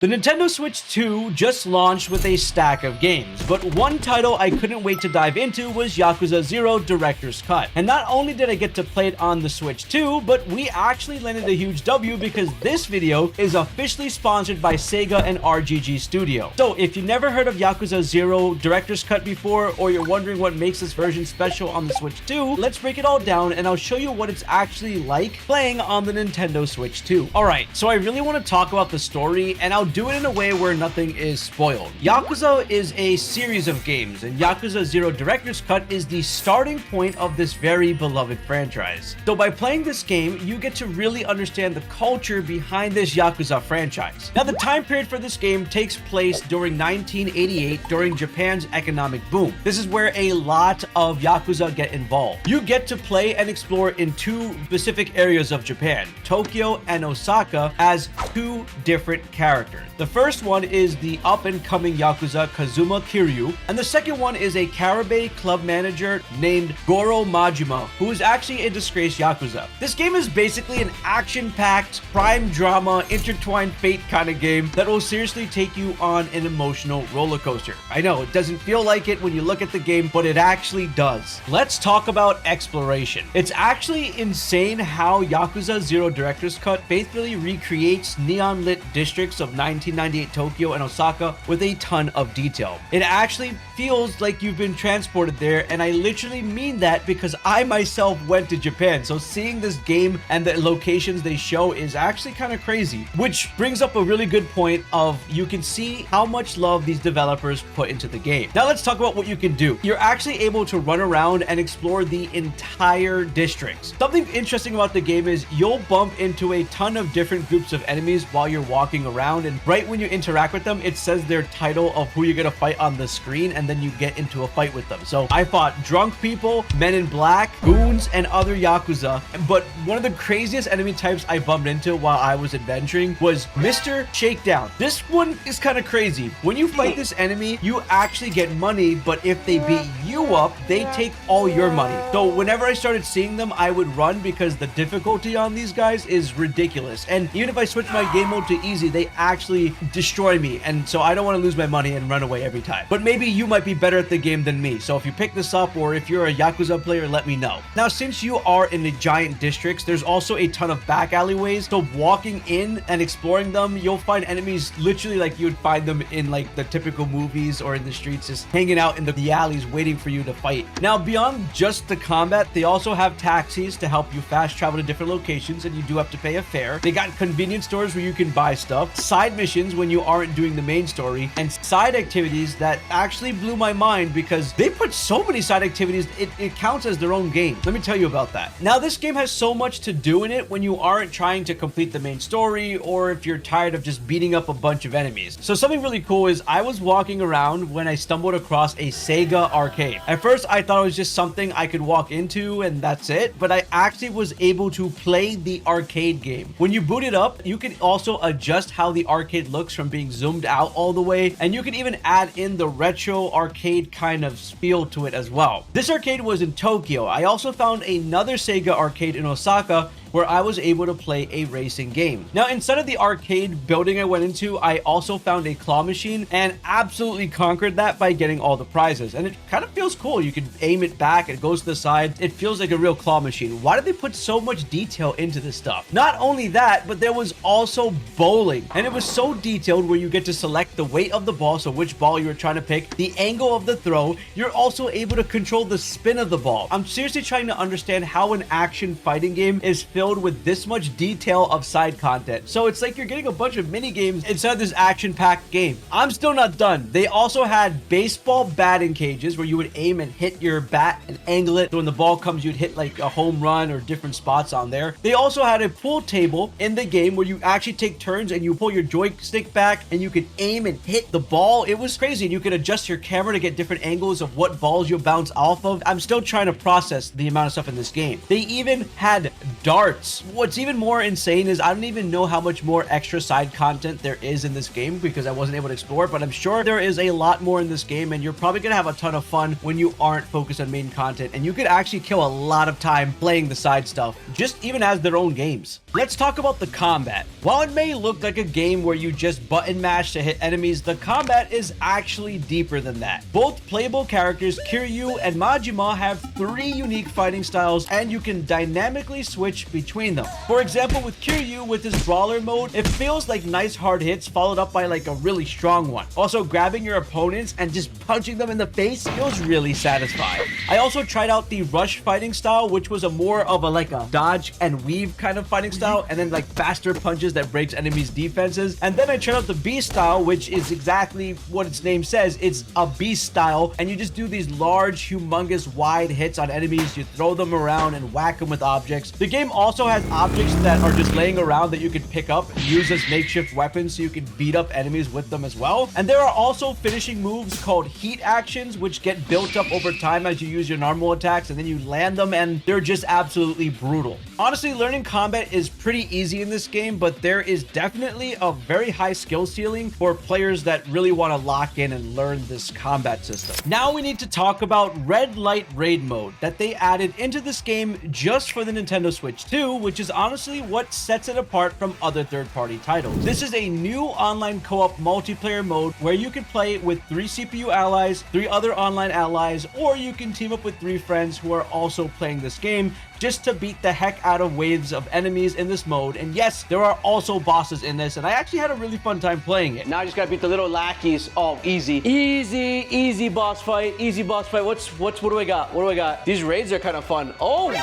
The Nintendo Switch 2 just launched with a stack of games, but one title I couldn't wait to dive into was Yakuza 0 Director's Cut. And not only did I get to play it on the Switch 2, but we actually landed a huge W because this video is officially sponsored by Sega and RGG Studio. So if you never heard of Yakuza 0 Director's Cut before, or you're wondering what makes this version special on the Switch 2, let's break it all down and I'll show you what it's actually like playing on the Nintendo Switch 2. Alright, so I really want to talk about the story, and I'll do it in a way where nothing is spoiled. Yakuza is a series of games, and Yakuza 0 Director's Cut is the starting point of this very beloved franchise. So by playing this game, you get to really understand the culture behind this Yakuza franchise. Now, the time period for this game takes place during 1988, during Japan's economic boom. This is where a lot of Yakuza get involved. You get to play and explore in two specific areas of Japan, Tokyo and Osaka, as two different characters. The first one is the up-and-coming Yakuza Kazuma Kiryu, and the second one is a Karabé club manager named Goro Majima, who is actually a disgraced Yakuza. This game is basically an action-packed, crime drama, intertwined fate kind of game that will seriously take you on an emotional roller coaster. I know, it doesn't feel like it when you look at the game, but it actually does. Let's talk about exploration. It's actually insane how Yakuza 0 Director's Cut faithfully recreates neon-lit districts of 1998 Tokyo and Osaka with a ton of detail. It actually feels like you've been transported there, and I literally mean that because I myself went to Japan, so seeing this game and the locations they show is actually kind of crazy, which brings up a really good point of you can see how much love these developers put into the game. Now let's talk about what you can do. You're actually able to run around and explore the entire districts. Something interesting about the game is you'll bump into a ton of different groups of enemies while you're walking around, and right when you interact with them, it says their title of who you're gonna fight on the screen, and then you get into a fight with them. So I fought drunk people, men in black, goons, and other Yakuza, but one of the craziest enemy types I bumped into while I was adventuring was Mr. Shakedown. This one is kind of crazy. When you fight this enemy, you actually get money, but if they beat you up, they take all your money. So whenever I started seeing them, I would run because the difficulty on these guys is ridiculous. And even if I switch my game mode to easy, they actually destroy me, and so I don't want to lose my money and run away every time. But maybe you might be better at the game than me, so if you pick this up or if you're a Yakuza player, let me know. Now, since you are in the giant districts, there's also a ton of back alleyways, so walking in and exploring them, you'll find enemies literally like you would find them in like the typical movies or in the streets, just hanging out in the alleys waiting for you to fight. Now, beyond just the combat, they also have taxis to help you fast travel to different locations, and you do have to pay a fare. They got convenience stores where you can buy stuff, side missions when you aren't doing the main story, and side activities that actually blew my mind because they put so many side activities, it counts as their own game. Let me tell you about that. Now, this game has so much to do in it when you aren't trying to complete the main story, or if you're tired of just beating up a bunch of enemies. So something really cool is I was walking around when I stumbled across a Sega arcade. At first, I thought it was just something I could walk into and that's it, but I actually was able to play the arcade game. When you boot it up, you can also adjust how the arcade looks from being zoomed out all the way, and you can even add in the retro arcade kind of feel to it as well. This arcade was in Tokyo. I also found another Sega arcade in Osaka where I was able to play a racing game. Now, inside of the arcade building I went into, I also found a claw machine and absolutely conquered that by getting all the prizes. And it kind of feels cool. You can aim it back, it goes to the side. It feels like a real claw machine. Why did they put so much detail into this stuff? Not only that, but there was also bowling. And it was so detailed where you get to select the weight of the ball, so which ball you're trying to pick, the angle of the throw. You're also able to control the spin of the ball. I'm seriously trying to understand how an action fighting game is filled with this much detail of side content. So it's like you're getting a bunch of mini games inside of this action-packed game. I'm still not done. They also had baseball batting cages where you would aim and hit your bat and angle it. So when the ball comes, you'd hit like a home run or different spots on there. They also had a pool table in the game where you actually take turns and you pull your joystick back and you can aim and hit the ball. It was crazy, and you could adjust your camera to get different angles of what balls you'll bounce off of. I'm still trying to process the amount of stuff in this game. They even had darts. What's even more insane is I don't even know how much more extra side content there is in this game because I wasn't able to explore it, but I'm sure there is a lot more in this game, and you're probably gonna have a ton of fun when you aren't focused on main content, and you could actually kill a lot of time playing the side stuff, just even as their own games. Let's talk about the combat. While it may look like a game where you just button mash to hit enemies, the combat is actually deeper than that. Both playable characters, Kiryu and Majima, have 3 unique fighting styles, and you can dynamically switch between them. For example, with Kiryu, with his brawler mode, it feels like nice hard hits followed up by like a really strong one. Also, grabbing your opponents and just punching them in the face feels really satisfying. I also tried out the rush fighting style, which was a more of a dodge and weave kind of fighting style, and then like faster punches that breaks enemies' defenses. And then I tried out the beast style, which is exactly what its name says. It's a beast style, and you just do these large, humongous, wide hits on enemies. You throw them around and whack them with objects. The game also has objects that are just laying around that you can pick up and use as makeshift weapons, so you can beat up enemies with them as well. And there are also finishing moves called heat actions, which get built up over time as you use your normal attacks, and then you land them, and they're just absolutely brutal. Honestly, learning combat is pretty easy in this game, but there is definitely a very high skill ceiling for players that really want to lock in and learn this combat system. Now we need to talk about Red Light Raid mode that they added into this game just for the Nintendo Switch 2, which is honestly what sets it apart from other third-party titles. This is a new online co-op multiplayer mode where you can play with 3 CPU allies, 3 other online allies, or you can team up with 3 friends who are also playing this game just to beat the heck out of waves of enemies in this mode. And yes, there are also bosses in this, and I actually had a really fun time playing it. Now I just gotta beat the little lackeys. Oh, easy. Easy boss fight. Easy boss fight. What do I got? What do I got? These raids are kind of fun. Oh,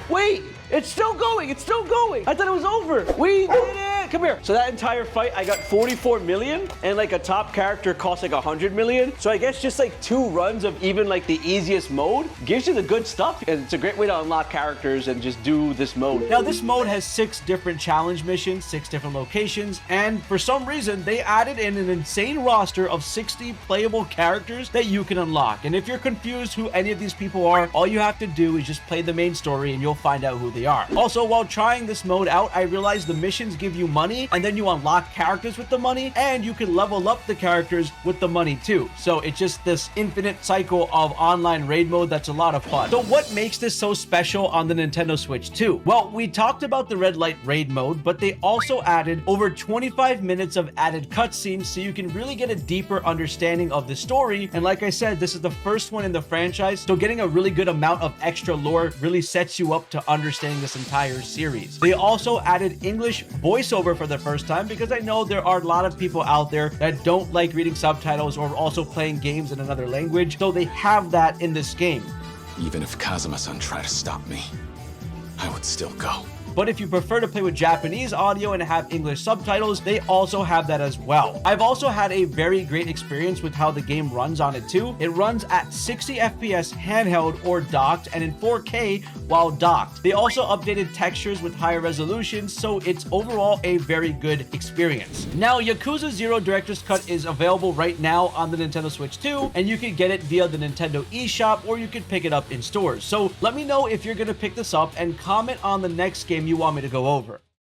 wait. It's still going. It's still going. I thought it was over. We did it. Come here. So that entire fight, I got 44 million, and like a top character costs like 100 million. So I guess just like 2 runs of even like the easiest mode gives you the good stuff. And it's a great way to unlock characters and just do this mode. Now this mode has 6 different challenge missions, 6 different locations, and for some reason they added in an insane roster of 60 playable characters that you can unlock. And if you're confused who any of these people are, all you have to do is just play the main story and you'll find out who they are. Also, while trying this mode out, I realized the missions give you money, and then you unlock characters with the money, and you can level up the characters with the money too. So it's just this infinite cycle of online raid mode that's a lot of fun. So what makes this so special on the Nintendo Switch 2? Well, we talked about the red light raid mode, but they also added over 25 minutes of added cutscenes, so you can really get a deeper understanding of the story. And like I said, this is the first one in the franchise, so getting a really good amount of extra lore really sets you up to understanding this entire series. They also added English voiceover for the first time, because I know there are a lot of people out there that don't like reading subtitles or also playing games in another language, so they have that in this game. Even if Kazuma-san tried to stop me, I would still go. But if you prefer to play with Japanese audio and have English subtitles, they also have that as well. I've also had a very great experience with how the game runs on it too. It runs at 60 FPS handheld or docked, and in 4K while docked. They also updated textures with higher resolution, so it's overall a very good experience. Now, Yakuza 0 Director's Cut is available right now on the Nintendo Switch 2, and you can get it via the Nintendo eShop, or you can pick it up in stores. So let me know if you're gonna pick this up, and comment on the next game you want me to go over.